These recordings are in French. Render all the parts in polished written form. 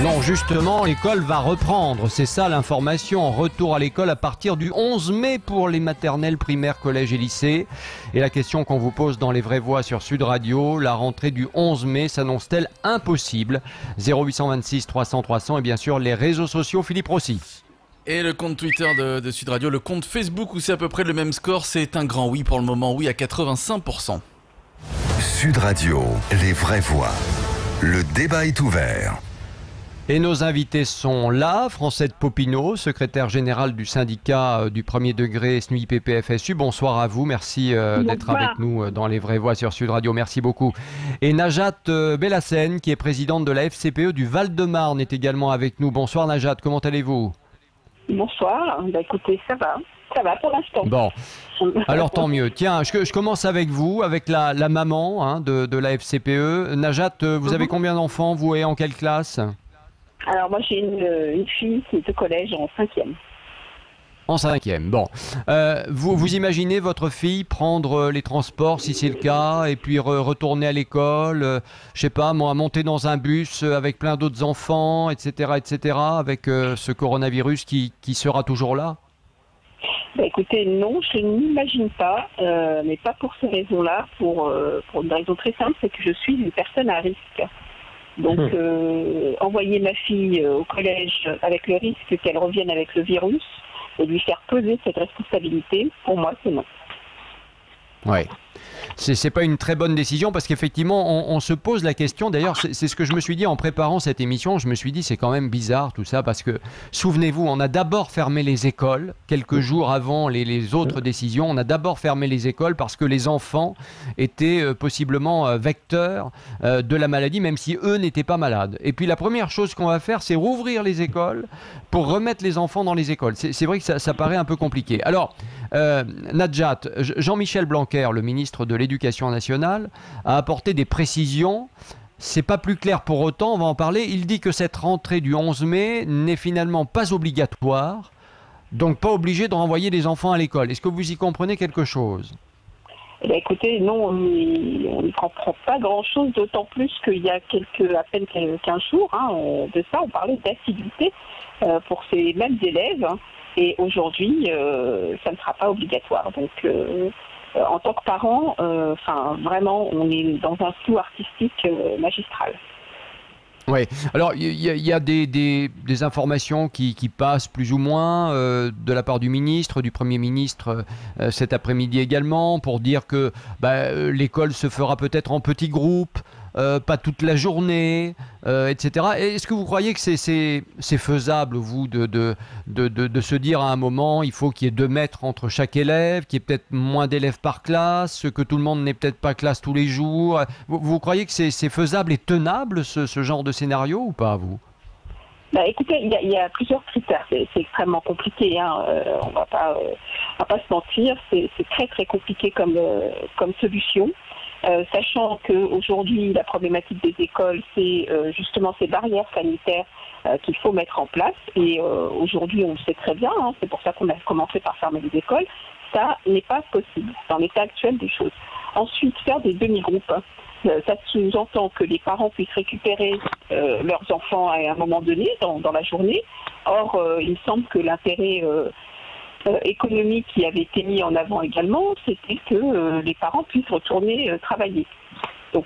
Non, justement, l'école va reprendre. C'est ça l'information. Retour à l'école à partir du 11 mai pour les maternelles, primaires, collèges et lycées. Et la question qu'on vous pose dans Les Vraies Voix sur Sud Radio, la rentrée du 11 mai s'annonce-t-elle impossible? 0826 300 300 et bien sûr les réseaux sociaux. Philippe Rossi. Et le compte Twitter de Sud Radio, le compte Facebook où c'est à peu près le même score, c'est un grand oui pour le moment, oui à 85%. Sud Radio, les vraies voix. Le débat est ouvert. Et nos invités sont là. Francette Popinot, secrétaire générale du syndicat du premier degré SNUIPP-FSU. Bonsoir à vous, merci d'être avec nous dans Les Vraies Voix sur Sud Radio, merci beaucoup. Et Najat Bellassène, qui est présidente de la FCPE du Val-de-Marne, est également avec nous. Bonsoir Najat, comment allez-vous? Bonsoir, écoutez, ça va pour l'instant. Bon, alors tant mieux. Tiens, je commence avec vous, avec la maman de la FCPE. Najat, vous avez combien d'enfants, vous, et en quelle classe? Alors moi j'ai une fille qui est au collège en 5e. En 5e, bon. Vous imaginez votre fille prendre les transports, si c'est le cas, et puis retourner à l'école, je sais pas moi, monter dans un bus avec plein d'autres enfants, etc., avec ce coronavirus qui sera toujours là? Écoutez, non, je n'imagine pas, mais pas pour ces raisons-là, pour une raison très simple, c'est que je suis une personne à risque. Donc, envoyer ma fille au collège avec le risque qu'elle revienne avec le virus et lui faire peser cette responsabilité, pour moi, c'est non. Ouais. C'est pas une très bonne décision parce qu'effectivement on se pose la question, d'ailleurs c'est ce que je me suis dit en préparant cette émission, je me suis dit c'est quand même bizarre tout ça parce que souvenez-vous, on a d'abord fermé les écoles quelques jours avant les autres décisions, on a d'abord fermé les écoles parce que les enfants étaient possiblement vecteurs de la maladie même si eux n'étaient pas malades. Et puis la première chose qu'on va faire c'est rouvrir les écoles pour remettre les enfants dans les écoles. C'est vrai que ça paraît un peu compliqué. Alors Najat, Jean-Michel Blanquer, le ministre de l'Éducation nationale, a apporté des précisions. C'est pas plus clair pour autant, on va en parler. Il dit que cette rentrée du 11 mai n'est finalement pas obligatoire, donc pas obligé de renvoyer les enfants à l'école. Est-ce que vous y comprenez quelque chose? Écoutez, non, on n'y comprend pas grand-chose, d'autant plus qu'il y a à peine 15 jours de ça, on parlait d'assiduité pour ces mêmes élèves. Et aujourd'hui, ça ne sera pas obligatoire. Donc, en tant que parent, vraiment, on est dans un flou artistique magistral. Oui, alors il y a des informations qui passent plus ou moins de la part du ministre, du Premier ministre cet après-midi également, pour dire que l'école se fera peut-être en petits groupes, pas toute la journée, etc. Est-ce que vous croyez que c'est faisable, vous, de se dire à un moment, il faut qu'il y ait 2 mètres entre chaque élève, qu'il y ait peut-être moins d'élèves par classe, que tout le monde n'ait peut-être pas classe tous les jours? Vous croyez que c'est faisable et tenable, ce genre de scénario, ou pas, vous? Écoutez, il y a plusieurs critères. C'est extrêmement compliqué. On va pas se mentir. C'est très très compliqué comme solution. Sachant qu'aujourd'hui, la problématique des écoles, c'est justement ces barrières sanitaires qu'il faut mettre en place. Et aujourd'hui, on le sait très bien, c'est pour ça qu'on a commencé par fermer les écoles. Ça n'est pas possible dans l'état actuel des choses. Ensuite, faire des demi-groupes. Ça sous-entend que les parents puissent récupérer leurs enfants à un moment donné dans la journée. Or, il me semble que l'intérêt économique qui avait été mis en avant également, c'était que les parents puissent retourner travailler. Donc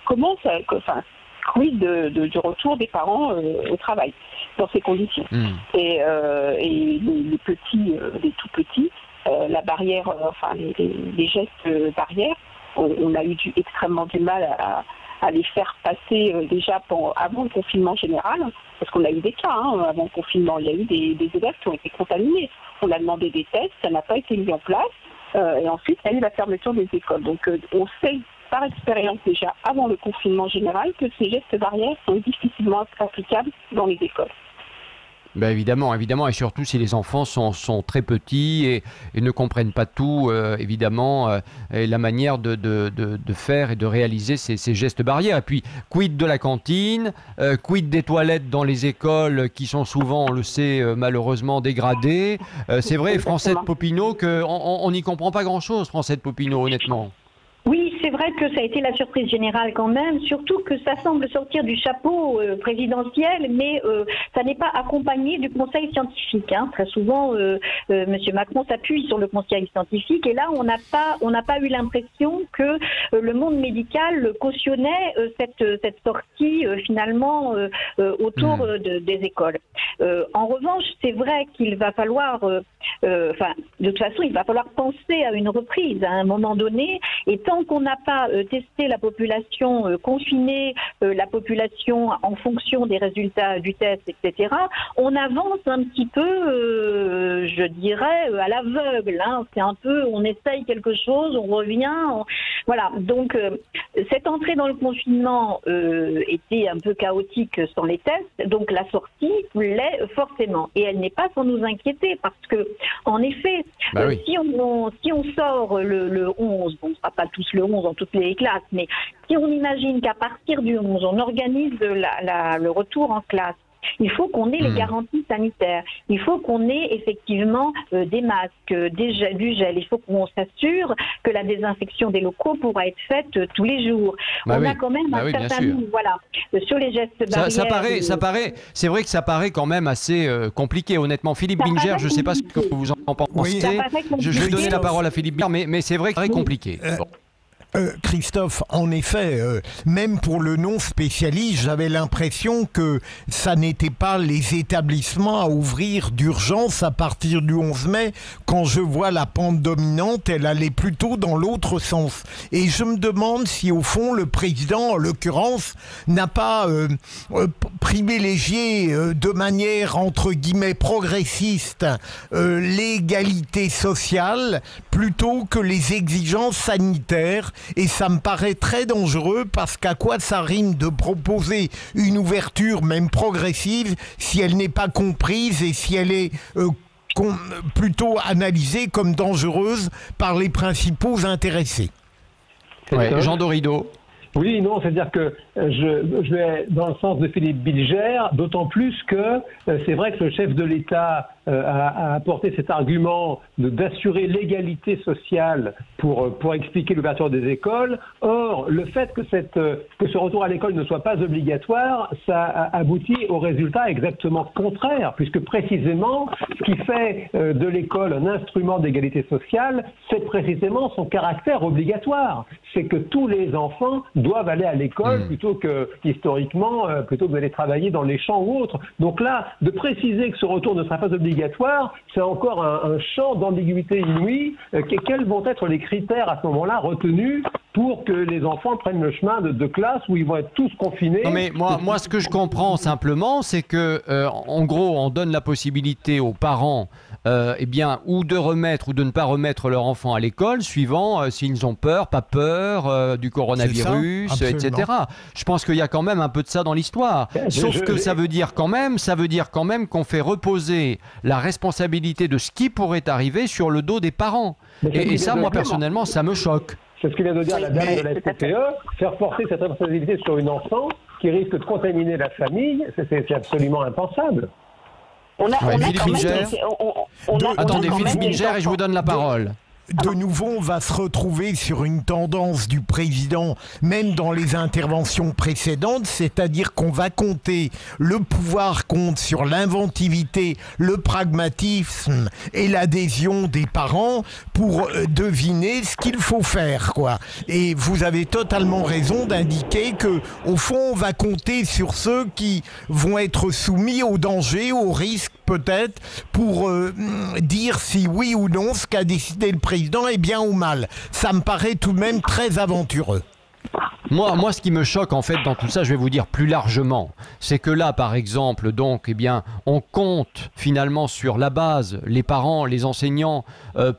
quid du retour des parents au travail dans ces conditions. Et les petits, les tout petits, la barrière, les gestes barrières, on a eu extrêmement du mal à les faire passer déjà avant le confinement général, parce qu'on a eu des cas avant le confinement. Il y a eu des élèves qui ont été contaminés. On a demandé des tests, ça n'a pas été mis en place. Et ensuite, il y a eu la fermeture des écoles. Donc, on sait par expérience déjà avant le confinement général que ces gestes barrières sont difficilement applicables dans les écoles. Évidemment, et surtout si les enfants sont très petits et ne comprennent pas tout, évidemment, et la manière de faire et de réaliser ces gestes barrières. Et puis, quid de la cantine, quid des toilettes dans les écoles qui sont souvent, on le sait, malheureusement dégradées. C'est vrai, Francette Popinot, qu'on n'y comprend pas grand-chose, Francette Popinot, honnêtement. Oui, c'est vrai, vrai que ça a été la surprise générale quand même, surtout que ça semble sortir du chapeau présidentiel, mais ça n'est pas accompagné du conseil scientifique. Hein. Très souvent, M. Macron s'appuie sur le conseil scientifique, et là, on n'a pas eu l'impression que le monde médical cautionnait cette sortie finalement autour des écoles. En revanche, c'est vrai qu'il va falloir, de toute façon, il va falloir penser à une reprise à un moment donné, et tant qu'on n'a pas testé la population, confiné la population en fonction des résultats du test, etc., on avance un petit peu, je dirais, à l'aveugle. Hein. C'est un peu, on essaye quelque chose, on revient, voilà. Donc, cette entrée dans le confinement était un peu chaotique sans les tests, donc la sortie l'est forcément, et elle n'est pas sans nous inquiéter, parce que, en effet, si on sort le 11, bon, on ne sera pas tous le 11 dans toutes les classes, mais si on imagine qu'à partir du 11, on organise le retour en classe, il faut qu'on ait les garanties sanitaires. Il faut qu'on ait effectivement des masques, du gel. Il faut qu'on s'assure que la désinfection des locaux pourra être faite tous les jours. On a quand même un certain nombre, voilà, sur les gestes barrières. Ça paraît, c'est vrai que ça paraît quand même assez compliqué, honnêtement. Philippe Bilger, je ne sais pas ce que vous en pensez. Oui, je vais donner la parole à Philippe Bilger, mais c'est vrai que c'est très compliqué. Christophe, en effet, même pour le non-spécialiste, j'avais l'impression que ça n'était pas les établissements à ouvrir d'urgence à partir du 11 mai. Quand je vois la pente dominante, elle allait plutôt dans l'autre sens. Et je me demande si, au fond, le président, en l'occurrence, n'a pas privilégié de manière, entre guillemets, progressiste l'égalité sociale plutôt que les exigences sanitaires. Et ça me paraît très dangereux, parce qu'à quoi ça rime de proposer une ouverture même progressive si elle n'est pas comprise et si elle est plutôt analysée comme dangereuse par les principaux intéressés. Jean Dorido. Oui, non, c'est-à-dire que je vais dans le sens de Philippe Bilger, d'autant plus que c'est vrai que le chef de l'État a apporté cet argument d'assurer l'égalité sociale pour expliquer l'ouverture des écoles. Or, le fait que ce retour à l'école ne soit pas obligatoire, ça aboutit au résultat exactement contraire, puisque précisément, ce qui fait de l'école un instrument d'égalité sociale, c'est précisément son caractère obligatoire. C'est que tous les enfants doivent aller à l'école plutôt que, historiquement, plutôt que d'aller travailler dans les champs ou autres. Donc là, de préciser que ce retour ne sera pas obligatoire, c'est encore un champ d'ambiguïté inouïe. Quels vont être les critères à ce moment-là retenus pour que les enfants prennent le chemin de classe où ils vont être tous confinés? Non, mais moi, ce que je comprends simplement, c'est que, en gros, on donne la possibilité aux parents, ou de remettre ou de ne pas remettre leur enfant à l'école, suivant s'ils ont peur, pas peur du coronavirus, etc. Je pense qu'il y a quand même un peu de ça dans l'histoire. Sauf que ça veut dire quand même qu'on fait reposer la responsabilité de ce qui pourrait arriver sur le dos des parents. Et ça, moi, personnellement, ça me choque. C'est ce que vient de dire la dame de la SPPE, faire porter cette responsabilité sur une enfant qui risque de contaminer la famille, c'est absolument impensable. Philippe Bilger. Attendez, Philippe Bilger, et je vous donne la parole. De nouveau, on va se retrouver sur une tendance du président, même dans les interventions précédentes, c'est-à-dire qu'on va compter, le pouvoir compte sur l'inventivité, le pragmatisme et l'adhésion des parents pour deviner ce qu'il faut faire, quoi. Et vous avez totalement raison d'indiquer que, au fond, on va compter sur ceux qui vont être soumis au danger, au risque peut-être, pour dire si oui ou non ce qu'a décidé le président est bien ou mal. Ça me paraît tout de même très aventureux. Moi, ce qui me choque en fait dans tout ça, je vais vous dire plus largement, c'est que là, par exemple, donc, on compte finalement sur la base, les parents, les enseignants,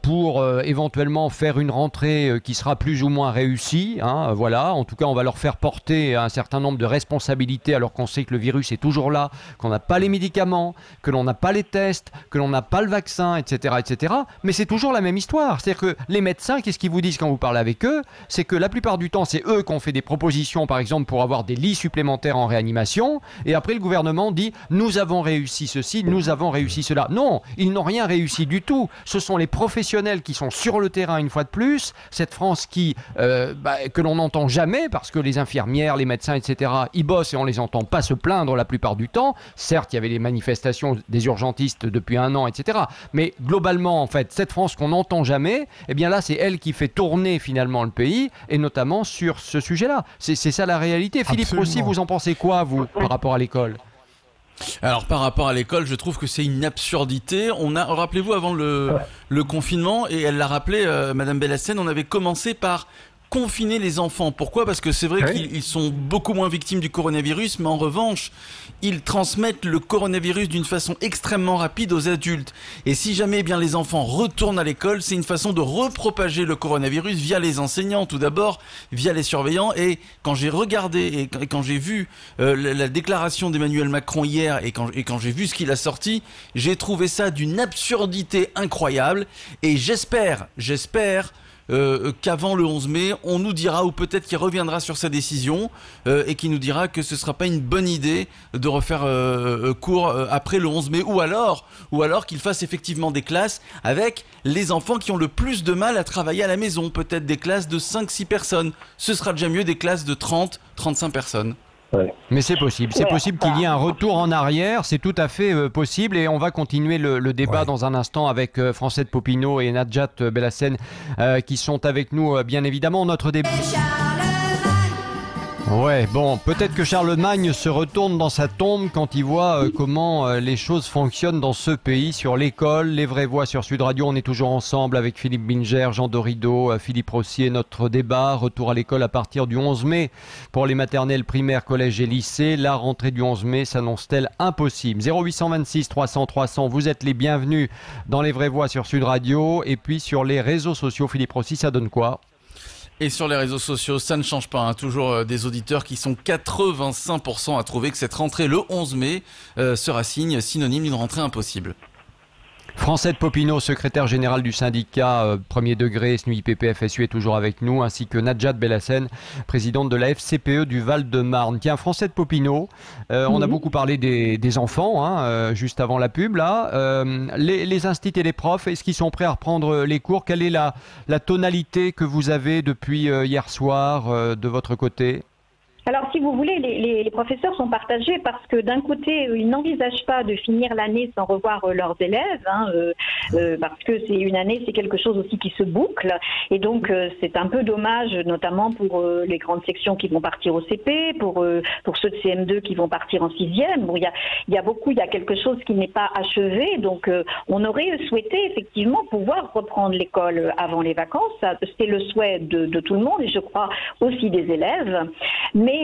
pour éventuellement faire une rentrée qui sera plus ou moins réussie. Hein, voilà, en tout cas, on va leur faire porter un certain nombre de responsabilités, alors qu'on sait que le virus est toujours là, qu'on n'a pas les médicaments, que l'on n'a pas les tests, que l'on n'a pas le vaccin, etc., etc. Mais c'est toujours la même histoire. C'est-à-dire que les médecins, qu'est-ce qu'ils vous disent quand vous parlez avec eux? C'est que la plupart du temps, c'est eux qui ont fait des propositions, par exemple, pour avoir des lits supplémentaires en réanimation, et après le gouvernement dit « nous avons réussi ceci, nous avons réussi cela ». Non, ils n'ont rien réussi du tout. Ce sont les professionnels qui sont sur le terrain une fois de plus, cette France que l'on n'entend jamais, parce que les infirmières, les médecins, etc., ils bossent et on les entend pas se plaindre la plupart du temps. Certes, il y avait les manifestations des urgentistes depuis 1 an, etc. Mais globalement, en fait, cette France qu'on n'entend jamais, eh bien là, c'est elle qui fait tourner finalement le pays, et notamment sur ce sujet-là. C'est ça la réalité. Philippe Rossi, vous en pensez quoi, vous, par rapport à l'école ? Alors par rapport à l'école, je trouve que c'est une absurdité. Rappelez-vous, avant le confinement, et elle l'a rappelé, Madame Bellassène, on avait commencé par confiner les enfants. Pourquoi ? Parce que c'est vrai qu'ils sont beaucoup moins victimes du coronavirus, mais en revanche, ils transmettent le coronavirus d'une façon extrêmement rapide aux adultes. Et si jamais les enfants retournent à l'école, c'est une façon de repropager le coronavirus via les enseignants, tout d'abord, via les surveillants. Et quand j'ai regardé et quand j'ai vu la déclaration d'Emmanuel Macron hier, et quand j'ai vu ce qu'il a sorti, j'ai trouvé ça d'une absurdité incroyable. Et j'espère qu'avant le 11 mai, on nous dira, ou peut-être qu'il reviendra sur sa décision, et qu'il nous dira que ce ne sera pas une bonne idée de refaire cours après le 11 mai, ou alors qu'il fasse effectivement des classes avec les enfants qui ont le plus de mal à travailler à la maison, peut-être des classes de 5-6 personnes. Ce sera déjà mieux des classes de 30-35 personnes. Ouais. Mais c'est possible, qu'il y ait un retour en arrière, c'est tout à fait possible, et on va continuer le débat dans un instant avec Francette Popinot et Nadjat Bellassène qui sont avec nous, bien évidemment. Notre débat. Ouais, bon, peut-être que Charlemagne se retourne dans sa tombe quand il voit comment les choses fonctionnent dans ce pays, sur l'école, les vraies voix sur Sud Radio. On est toujours ensemble avec Philippe Bilger, Jean Dorido, Philippe Rossier. Notre débat, retour à l'école à partir du 11 mai pour les maternelles, primaires, collèges et lycées. La rentrée du 11 mai s'annonce-t-elle impossible ? 0826 300 300, vous êtes les bienvenus dans les vraies voix sur Sud Radio. Et puis sur les réseaux sociaux, Philippe Rossi, ça donne quoi ? Et sur les réseaux sociaux, ça ne change pas. Toujours des auditeurs qui sont 85% à trouver que cette rentrée le 11 mai sera synonyme d'une rentrée impossible. Francette Popinot, secrétaire générale du syndicat premier degré SNUIPP-FSU est toujours avec nous, ainsi que Nadjat Bellassène, présidente de la FCPE du Val-de-Marne. Tiens, Francette Popinot, on a beaucoup parlé des enfants, juste avant la pub, là. Les instituts et les profs, est-ce qu'ils sont prêts à reprendre les cours ? Quelle est la tonalité que vous avez depuis hier soir de votre côté ? Alors, si vous voulez, les professeurs sont partagés parce que d'un côté, ils n'envisagent pas de finir l'année sans revoir leurs élèves, parce que c'est une année, c'est quelque chose aussi qui se boucle. Et donc, c'est un peu dommage, notamment pour les grandes sections qui vont partir au CP, pour ceux de CM2 qui vont partir en 6e. Bon, il y a quelque chose qui n'est pas achevé. Donc, on aurait souhaité effectivement pouvoir reprendre l'école avant les vacances. C'est le souhait de tout le monde et je crois aussi des élèves. Mais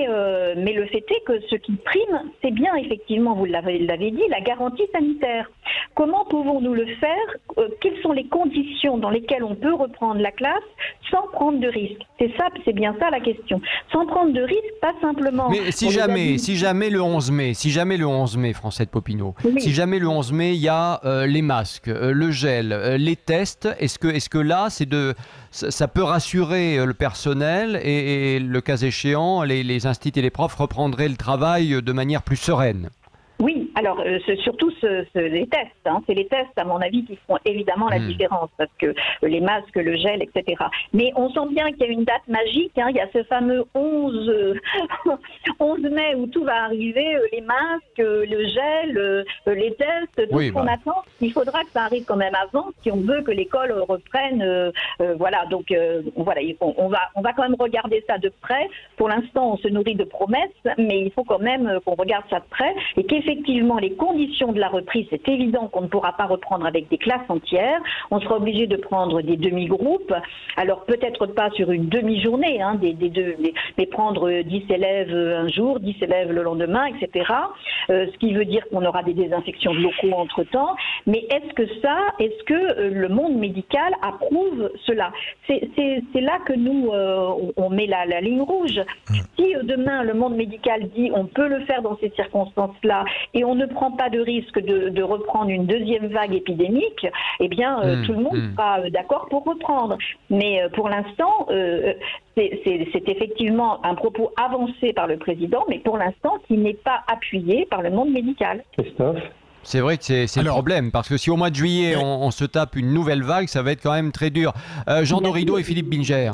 le fait est que ce qui prime, c'est bien effectivement, vous l'avez dit, la garantie sanitaire. Comment pouvons-nous le faire ? Quelles sont les conditions dans lesquelles on peut reprendre la classe sans prendre de risques ? C'est bien ça la question. Sans prendre de risques, pas simplement... Mais si jamais le 11 mai, Francette Popinot, si jamais le 11 mai, il y a les masques, le gel, les tests, est-ce que là, ça peut rassurer le personnel et le cas échéant, les instituts et les profs reprendraient le travail de manière plus sereine ? Oui, alors c'est surtout les tests. C'est les tests, à mon avis, qui font évidemment la différence, parce que les masques, le gel, etc. Mais on sent bien qu'il y a une date magique. Il y a ce fameux 11 mai où tout va arriver, les masques, le gel, les tests, tout ce qu'on attend. Il faudra que ça arrive quand même avant, si on veut que l'école reprenne. Donc on va quand même regarder ça de près. Pour l'instant, on se nourrit de promesses, mais il faut quand même qu'on regarde ça de près et qu'effectivement les conditions de la reprise, c'est évident qu'on ne pourra pas reprendre avec des classes entières. On sera obligé de prendre des demi-groupes. Alors peut-être pas sur une demi-journée, mais prendre 10 élèves un jour, 10 élèves le lendemain, etc. Ce qui veut dire qu'on aura des désinfections de locaux entre-temps. Mais est-ce que le monde médical approuve cela ? C'est là que nous, on met la ligne rouge. Si demain le monde médical dit on peut le faire dans ces circonstances-là et on on ne prend pas de risque de reprendre une deuxième vague épidémique, eh bien, tout le monde sera d'accord pour reprendre. Mais pour l'instant, c'est effectivement un propos avancé par le président, mais pour l'instant, qui n'est pas appuyé par le monde médical. Christophe? C'est vrai que c'est le problème, parce que si au mois de juillet, on se tape une nouvelle vague, ça va être quand même très dur. Jean Dorido et Philippe Bilger.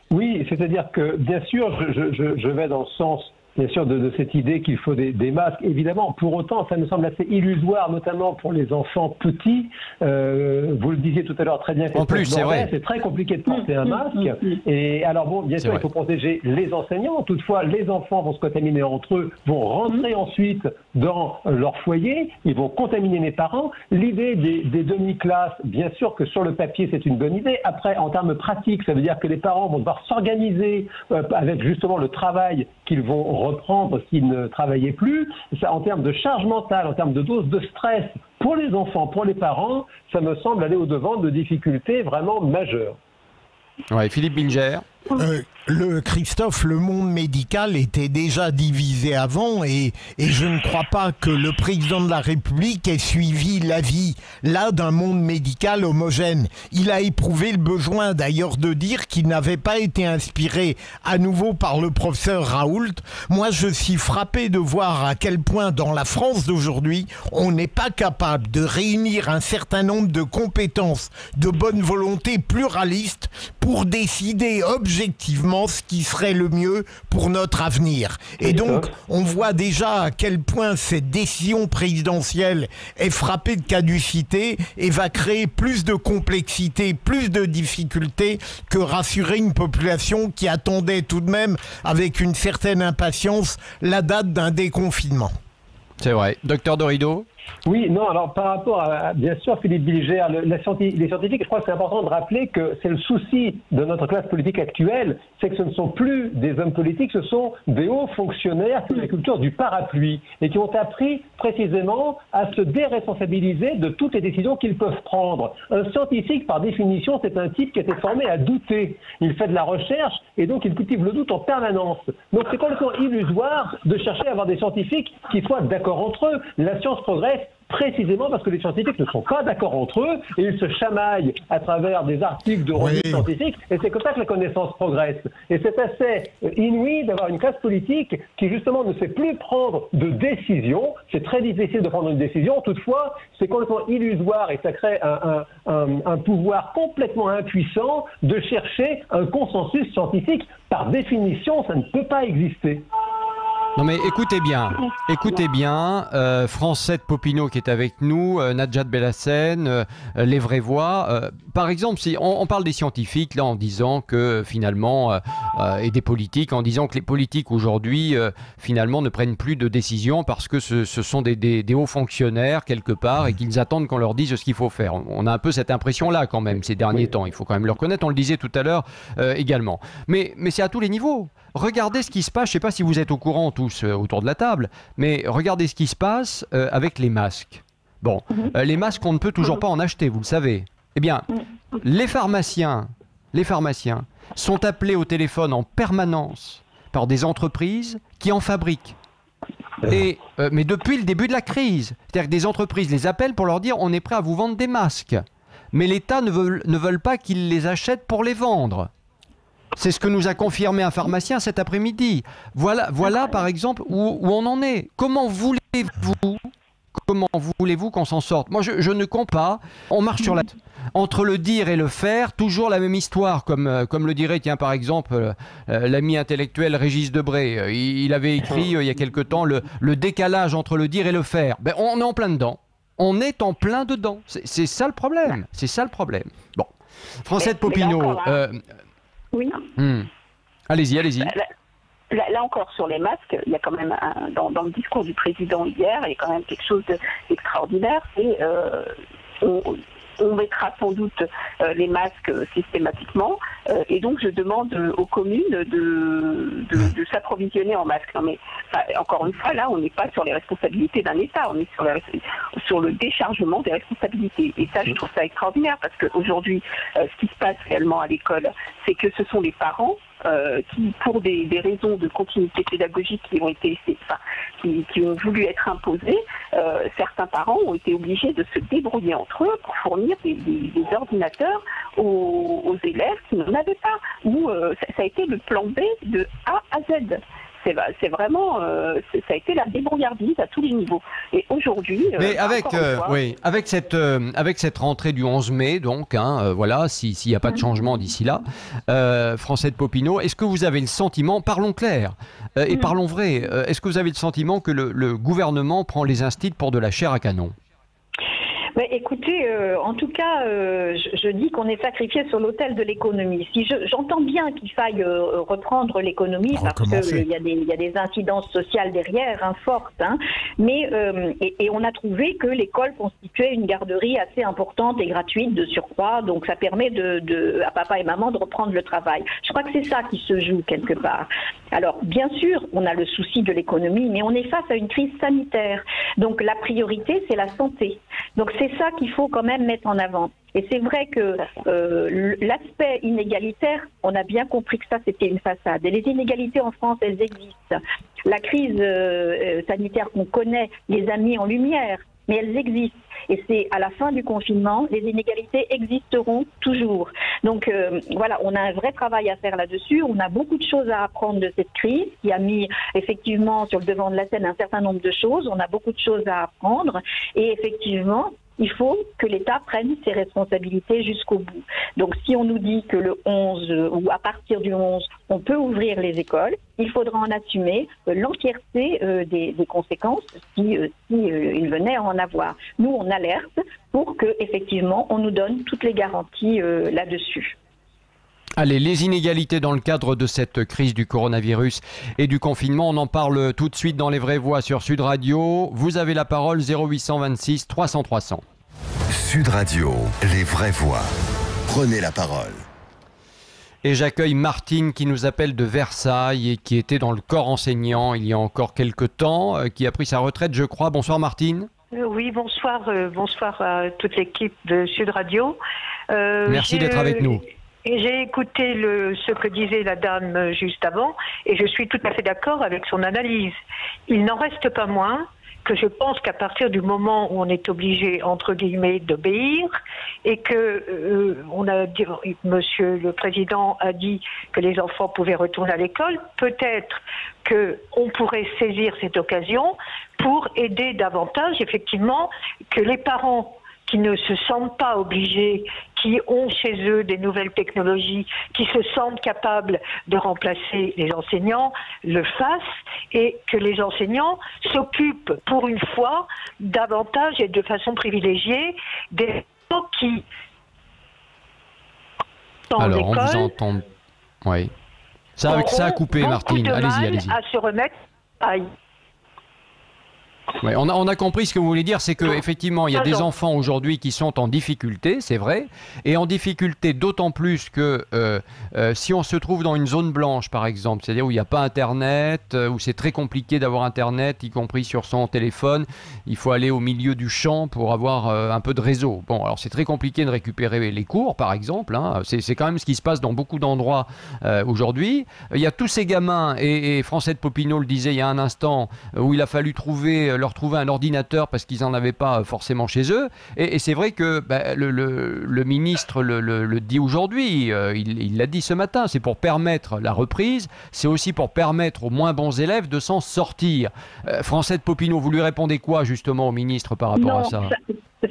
Oui, c'est-à-dire que, bien sûr, je vais dans le sens, bien sûr, de cette idée qu'il faut des masques. Évidemment, pour autant, ça me semble assez illusoire, notamment pour les enfants petits. Vous le disiez tout à l'heure très bien. En plus, c'est vrai. C'est très compliqué de porter un masque. Et alors, bon, bien sûr, il faut protéger les enseignants. Toutefois, les enfants vont se contaminer entre eux, vont rentrer ensuite dans leur foyer, ils vont contaminer les parents. L'idée des demi-classes, bien sûr que sur le papier, c'est une bonne idée. Après, en termes pratiques, ça veut dire que les parents vont devoir s'organiser avec justement le travail qu'ils vont reprendre s'ils ne travaillaient plus. Ça, en termes de charge mentale, en termes de dose de stress pour les enfants, pour les parents, ça me semble aller au-devant de difficultés vraiment majeures. Ouais, Philippe Bilger. Christophe, le monde médical était déjà divisé avant et je ne crois pas que le président de la République ait suivi l'avis là d'un monde médical homogène. Il a éprouvé le besoin d'ailleurs de dire qu'il n'avait pas été inspiré à nouveau par le professeur Raoult. Moi, je suis frappé de voir à quel point dans la France d'aujourd'hui, on n'est pas capable de réunir un certain nombre de compétences, de bonne volonté pluralistes pour décider objectivement ce qui serait le mieux pour notre avenir. Et donc, on voit déjà à quel point cette décision présidentielle est frappée de caducité et va créer plus de complexité, plus de difficultés que rassurer une population qui attendait tout de même avec une certaine impatience la date d'un déconfinement. C'est vrai. Docteur Dorido? Oui, non, alors par rapport à, bien sûr, Philippe Bilger, les scientifiques, je crois que c'est important de rappeler que c'est le souci de notre classe politique actuelle, c'est que ce ne sont plus des hommes politiques, ce sont des hauts fonctionnaires qui ont la culture du parapluie et qui ont appris précisément à se déresponsabiliser de toutes les décisions qu'ils peuvent prendre. Un scientifique, par définition, c'est un type qui a été formé à douter. Il fait de la recherche et donc il cultive le doute en permanence. Donc c'est complètement illusoire de chercher à avoir des scientifiques qui soient d'accord entre eux. La science progresse précisément parce que les scientifiques ne sont pas d'accord entre eux et ils se chamaillent à travers des articles de revues scientifiques et c'est comme ça que la connaissance progresse. Et c'est assez inouï d'avoir une classe politique qui justement ne sait plus prendre de décision. C'est très difficile de prendre une décision, toutefois c'est complètement illusoire et ça crée un pouvoir complètement impuissant de chercher un consensus scientifique. Par définition, ça ne peut pas exister. Non mais écoutez bien, France 7 Popino qui est avec nous, Najat Belhassen, Les Vraies Voix. Par exemple, si on parle des scientifiques là en disant que finalement, et des politiques, en disant que les politiques aujourd'hui finalement ne prennent plus de décisions parce que ce sont des hauts fonctionnaires quelque part et qu'ils attendent qu'on leur dise ce qu'il faut faire. On a un peu cette impression-là quand même ces derniers temps, il faut quand même le reconnaître, on le disait tout à l'heure également. Mais c'est à tous les niveaux. Regardez ce qui se passe, je ne sais pas si vous êtes au courant tous autour de la table, mais regardez ce qui se passe avec les masques. Bon, les masques, on ne peut toujours pas en acheter, vous le savez. Eh bien, les pharmaciens sont appelés au téléphone en permanence par des entreprises qui en fabriquent. Mais depuis le début de la crise, c'est-à-dire que des entreprises les appellent pour leur dire on est prêt à vous vendre des masques. Mais l'État ne veut pas qu'ils les achètent pour les vendre. C'est ce que nous a confirmé un pharmacien cet après-midi. Voilà par exemple où on en est. Comment voulez-vous qu'on s'en sorte? Moi, je ne comprends pas. On marche sur la tête. Entre le dire et le faire, toujours la même histoire, comme le dirait, tiens, par exemple, l'ami intellectuel Régis Debray. Il avait écrit il y a quelque temps le décalage entre le dire et le faire. Ben, on est en plein dedans. On est en plein dedans. C'est ça le problème. C'est ça le problème. Bon. France 7 Popino. Oui. Allez-y. Là encore, sur les masques, il y a quand même, dans le discours du président hier, il y a quand même quelque chose d'extraordinaire. C'est on mettra sans doute les masques systématiquement, et donc je demande aux communes de s'approvisionner en masques. Non mais encore une fois, là, on n'est pas sur les responsabilités d'un État, on est sur le déchargement des responsabilités. Et ça, je trouve ça extraordinaire parce qu'aujourd'hui, ce qui se passe réellement à l'école, c'est que ce sont les parents qui, pour des raisons de continuité pédagogique qui ont voulu être imposées, certains parents ont été obligés de se débrouiller entre eux pour fournir des ordinateurs aux élèves qui n'en avaient pas. Ou ça a été le plan B de A à Z. C'est vraiment, ça a été la débrouillardise à tous les niveaux. Et aujourd'hui, mais avec cette rentrée du 11 mai, donc, voilà, s'il n'y a pas de changement d'ici là, Francette Popinot, est-ce que vous avez le sentiment, parlons clair et parlons vrai, est-ce que vous avez le sentiment que le gouvernement prend les instits pour de la chair à canon? Mais écoutez, en tout cas, je dis qu'on est sacrifié sur l'autel de l'économie. Si j'entends bien qu'il faille reprendre l'économie parce qu'il y a des incidences sociales derrière, fortes, mais et on a trouvé que l'école constituait une garderie assez importante et gratuite de surcroît, donc ça permet à papa et maman de reprendre le travail. Je crois que c'est ça qui se joue quelque part. Alors, bien sûr, on a le souci de l'économie, mais on est face à une crise sanitaire. Donc la priorité, c'est la santé. Donc c'est ça qu'il faut quand même mettre en avant. Et c'est vrai que l'aspect inégalitaire, on a bien compris que ça c'était une façade. Et les inégalités en France, elles existent. La crise sanitaire qu'on connaît les a mis en lumière, mais elles existent. Et c'est à la fin du confinement, les inégalités existeront toujours. Donc voilà, on a un vrai travail à faire là-dessus. On a beaucoup de choses à apprendre de cette crise qui a mis effectivement sur le devant de la scène un certain nombre de choses. On a beaucoup de choses à apprendre. Et effectivement, il faut que l'État prenne ses responsabilités jusqu'au bout. Donc si on nous dit que le 11 ou à partir du 11, on peut ouvrir les écoles, il faudra en assumer l'entièreté des conséquences si il venait à en avoir. Nous, on alerte pour que effectivement, on nous donne toutes les garanties là-dessus. Allez, les inégalités dans le cadre de cette crise du coronavirus et du confinement, on en parle tout de suite dans Les Vraies Voix sur Sud Radio. Vous avez la parole, 0826 300 300. Sud Radio, Les Vraies Voix. Prenez la parole. Et j'accueille Martine qui nous appelle de Versailles et qui était dans le corps enseignant il y a encore quelques temps, qui a pris sa retraite, je crois. Bonsoir Martine. Oui, bonsoir à toute l'équipe de Sud Radio. Merci d'être avec nous. Et j'ai écouté ce que disait la dame juste avant et je suis tout à fait d'accord avec son analyse. Il n'en reste pas moins que je pense qu'à partir du moment où on est obligé, entre guillemets, d'obéir et que Monsieur le Président a dit que les enfants pouvaient retourner à l'école, peut-être qu'on pourrait saisir cette occasion pour aider davantage, effectivement, que les parents qui ne se sentent pas obligés, qui ont chez eux des nouvelles technologies, qui se sentent capables de remplacer les enseignants, le fassent et que les enseignants s'occupent pour une fois davantage et de façon privilégiée des gens qui alors, on vous entend. Oui. Ça a coupé, Martine. Allez-y. À se remettre à... Ouais, on a compris ce que vous voulez dire, c'est qu'effectivement, il y a des enfants aujourd'hui qui sont en difficulté, c'est vrai, et en difficulté d'autant plus que si on se trouve dans une zone blanche, par exemple, c'est-à-dire où il n'y a pas Internet, où c'est très compliqué d'avoir Internet, y compris sur son téléphone, il faut aller au milieu du champ pour avoir un peu de réseau. Bon, alors c'est très compliqué de récupérer les cours, par exemple, c'est quand même ce qui se passe dans beaucoup d'endroits aujourd'hui. Il y a tous ces gamins, et Francette Popinot le disait il y a un instant, où il a fallu leur trouver un ordinateur parce qu'ils n'en avaient pas forcément chez eux. Et c'est vrai que le ministre le dit aujourd'hui, il l'a dit ce matin, c'est pour permettre la reprise, c'est aussi pour permettre aux moins bons élèves de s'en sortir. Francette Popinot, vous lui répondez quoi justement au ministre par rapport à ça ?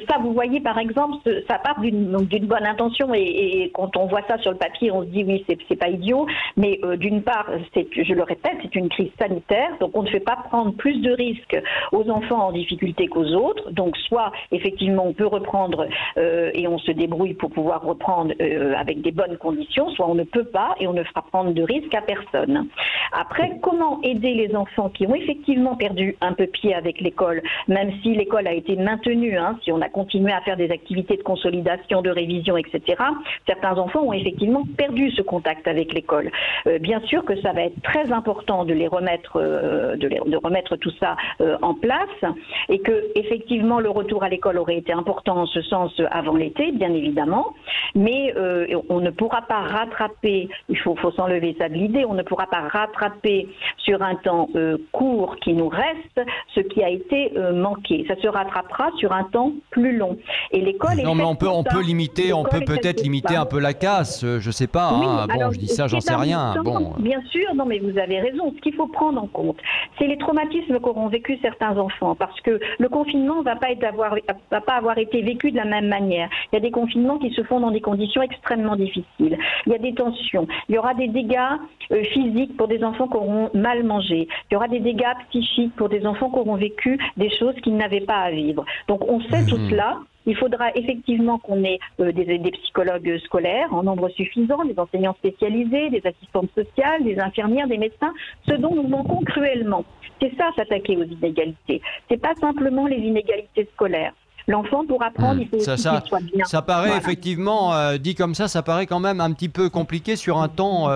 Ça, vous voyez, par exemple, ça part d'une bonne intention et quand on voit ça sur le papier, on se dit oui, c'est pas idiot, mais d'une part, je le répète, c'est une crise sanitaire, donc on ne fait pas prendre plus de risques aux enfants en difficulté qu'aux autres, donc soit effectivement on peut reprendre et on se débrouille pour pouvoir reprendre avec des bonnes conditions, soit on ne peut pas et on ne fera prendre de risques à personne. Après, comment aider les enfants qui ont effectivement perdu un peu pied avec l'école, même si l'école a été maintenue, si on a continuer à faire des activités de consolidation, de révision, etc., certains enfants ont effectivement perdu ce contact avec l'école. Bien sûr que ça va être très important de les remettre, de remettre tout ça en place, et que effectivement le retour à l'école aurait été important en ce sens avant l'été, bien évidemment, mais on ne pourra pas rattraper, il faut s'enlever ça de l'idée, on ne pourra pas rattraper sur un temps court qui nous reste ce qui a été manqué. Ça se rattrapera sur un temps plus long. Et l'école est... Non, mais on peut limiter, on peut peut-être limiter un peu la casse, je sais pas, oui, hein. Bon, alors, je dis ça, j'en sais rien. Bon. Bien sûr, non, mais vous avez raison. Ce qu'il faut prendre en compte, c'est les traumatismes qu'auront vécu certains enfants, parce que le confinement va pas avoir été vécu de la même manière. Il y a des confinements qui se font dans des conditions extrêmement difficiles. Il y a des tensions. Il y aura des dégâts physiques pour des enfants qui auront mal mangé. Il y aura des dégâts psychiques pour des enfants qui auront vécu des choses qu'ils n'avaient pas à vivre. Donc on sait tout cela. Il faudra effectivement qu'on ait des psychologues scolaires en nombre suffisant, des enseignants spécialisés, des assistantes sociales, des infirmières, des médecins, ce dont nous manquons cruellement. C'est ça, s'attaquer aux inégalités. C'est pas simplement les inégalités scolaires. L'enfant, pour apprendre, il faut aussi qu'il soit bien. Ça paraît effectivement, dit comme ça paraît quand même un petit peu compliqué sur un temps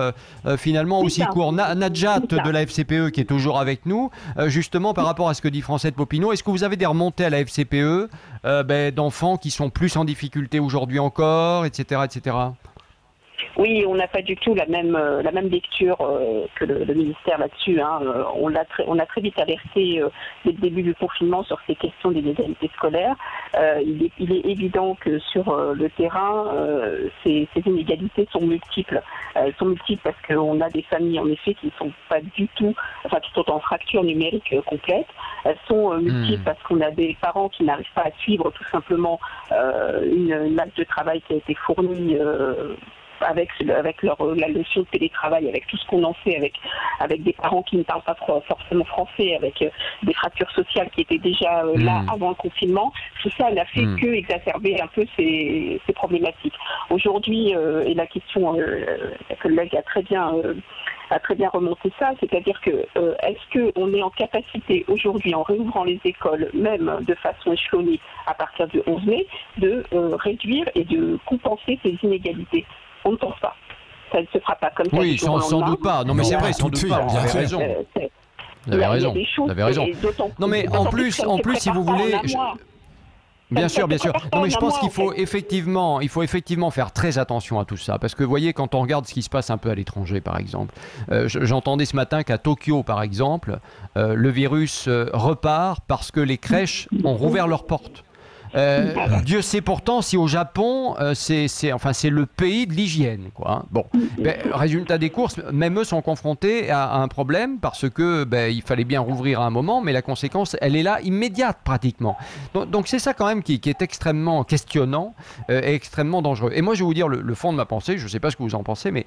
finalement aussi court. Nadjat de la FCPE, qui est toujours avec nous, justement par rapport à ce que dit Francette Popinot, est-ce que vous avez des remontées à la FCPE d'enfants qui sont plus en difficulté aujourd'hui encore, etc., etc. Oui, on n'a pas du tout la même lecture que le ministère là-dessus. Hein. On a très vite alerté dès le début du confinement sur ces questions d'inégalité scolaire. Il est évident que sur le terrain, ces inégalités sont multiples. Elles sont multiples parce qu'on a des familles en effet qui ne sont pas du tout, enfin qui sont en fracture numérique complète. Elles sont multiples parce qu'on a des parents qui n'arrivent pas à suivre tout simplement une masse de travail qui a été fournie avec la notion de télétravail, avec tout ce qu'on en sait, avec des parents qui ne parlent pas forcément français, avec des fractures sociales qui étaient déjà là avant le confinement, tout ça n'a fait que exacerber un peu ces problématiques. Aujourd'hui, et la question, la collègue a très bien remonté ça, c'est-à-dire que est-ce qu'on est en capacité aujourd'hui, en réouvrant les écoles, même de façon échelonnée à partir du 11 mai, de réduire et de compenser ces inégalités? On ne pense pas. Ça ne se fera pas comme ça. Oui, sans doute pas. Non, mais c'est vrai, sans doute pas. Vous avez raison. Vous avez raison. Vous avez raison. Non, mais en plus, si vous voulez. Bien sûr. Non, mais je pense qu'il faut effectivement faire très attention à tout ça. Parce que vous voyez, quand on regarde ce qui se passe un peu à l'étranger, par exemple, j'entendais ce matin qu'à Tokyo, par exemple, le virus repart parce que les crèches ont rouvert leurs portes. Dieu sait pourtant si au Japon, c'est le pays de l'hygiène, quoi. Bon, résultat des courses, même eux sont confrontés à un problème parce que il fallait bien rouvrir à un moment, mais la conséquence, elle est là immédiate pratiquement. Donc c'est ça quand même qui est extrêmement questionnant et extrêmement dangereux. Et moi, je vais vous dire le fond de ma pensée. Je ne sais pas ce que vous en pensez, mais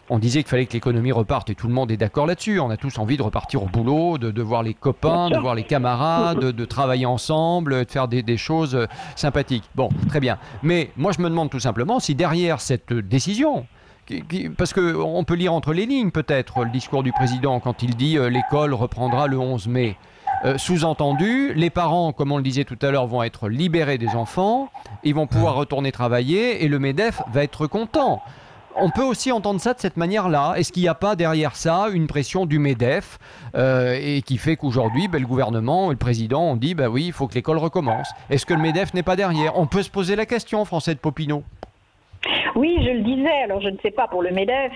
on disait qu'il fallait que l'économie reparte et tout le monde est d'accord là-dessus. On a tous envie de repartir au boulot, de voir les copains, de voir les camarades, de travailler ensemble, de faire des choses sympathiques. Bon, très bien. Mais moi, je me demande tout simplement si derrière cette décision, parce qu'on peut lire entre les lignes peut-être le discours du président quand il dit l'école reprendra le 11 mai. Sous-entendu, les parents, comme on le disait tout à l'heure, vont être libérés des enfants, ils vont pouvoir retourner travailler et le MEDEF va être content. On peut aussi entendre ça de cette manière-là. Est-ce qu'il n'y a pas derrière ça une pression du MEDEF et qui fait qu'aujourd'hui, le gouvernement et le président ont dit oui, il faut que l'école recommence. Est-ce que le MEDEF n'est pas derrière? On peut se poser la question, Francette Popinot. Oui, je le disais. Alors, je ne sais pas pour le MEDEF,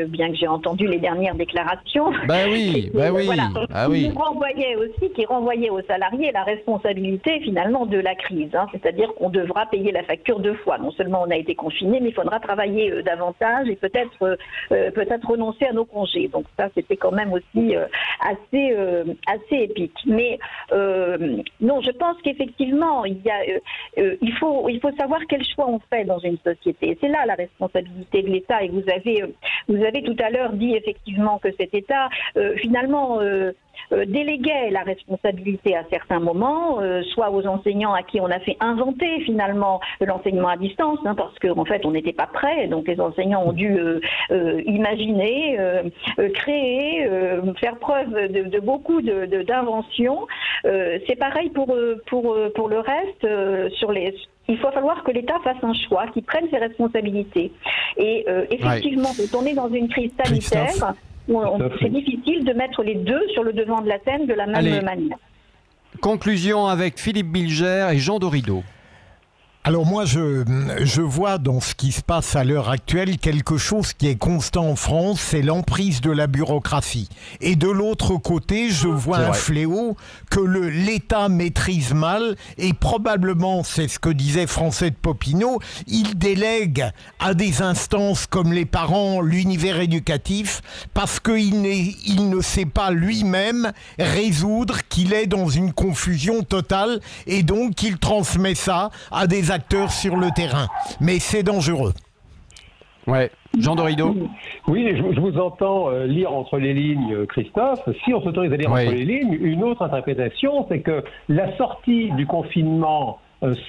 bien que j'ai entendu les dernières déclarations. Oui. Voilà. Oui. Qui renvoyait aux salariés la responsabilité finalement de la crise. C'est-à-dire qu'on devra payer la facture 2 fois. Non seulement on a été confiné, mais il faudra travailler davantage et peut-être renoncer à nos congés. Donc ça, c'était quand même aussi assez épique. Mais non, je pense qu'effectivement, il faut savoir quel choix on fait dans une société. C'est là ça la responsabilité de l'État. Et vous avez tout à l'heure dit effectivement que cet État finalement déléguait la responsabilité à certains moments, soit aux enseignants à qui on a fait inventer finalement l'enseignement à distance, hein, parce qu'en fait on n'était pas prêts, donc les enseignants ont dû imaginer, créer, faire preuve de beaucoup d'inventions. C'est pareil pour le reste, il faut falloir que l'État fasse un choix, qu'il prenne ses responsabilités. Et effectivement, quand on est dans une crise sanitaire, c'est difficile de mettre les deux sur le devant de la scène de la même manière. Conclusion avec Philippe Bilger et Jean Dorido. Alors moi, je vois dans ce qui se passe à l'heure actuelle quelque chose qui est constant en France, c'est l'emprise de la bureaucratie. Et de l'autre côté, je vois un fléau que l'État maîtrise mal et probablement, c'est ce que disait François de Popinot, il délègue à des instances comme les parents, l'univers éducatif, parce qu'il ne sait pas lui-même résoudre qu'il est dans une confusion totale et donc qu'il transmet ça à des acteurs sur le terrain. Mais c'est dangereux. Ouais. Jean Dorido. Oui, je vous entends lire entre les lignes, Christophe. Si on s'autorise à lire entre les lignes, une autre interprétation, c'est que la sortie du confinement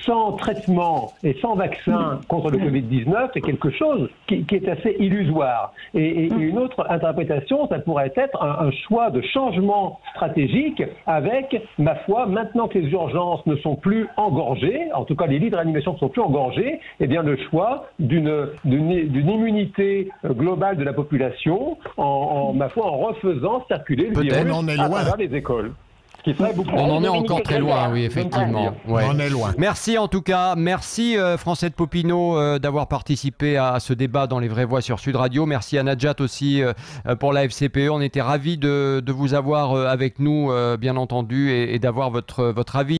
sans traitement et sans vaccin contre le Covid-19, c'est quelque chose qui est assez illusoire. Et une autre interprétation, ça pourrait être un choix de changement stratégique avec, ma foi, maintenant que les urgences ne sont plus engorgées, en tout cas les lits de réanimation ne sont plus engorgés, eh bien le choix d'une immunité globale de la population ma foi, en refaisant circuler le virus à travers les écoles. On en est encore très loin, oui, effectivement. On en est loin. Merci en tout cas. Merci François de Popinot d'avoir participé à ce débat dans Les Vraies Voix sur Sud Radio. Merci à Nadjat aussi pour la FCPE. On était ravis de vous avoir avec nous, bien entendu, et d'avoir votre avis.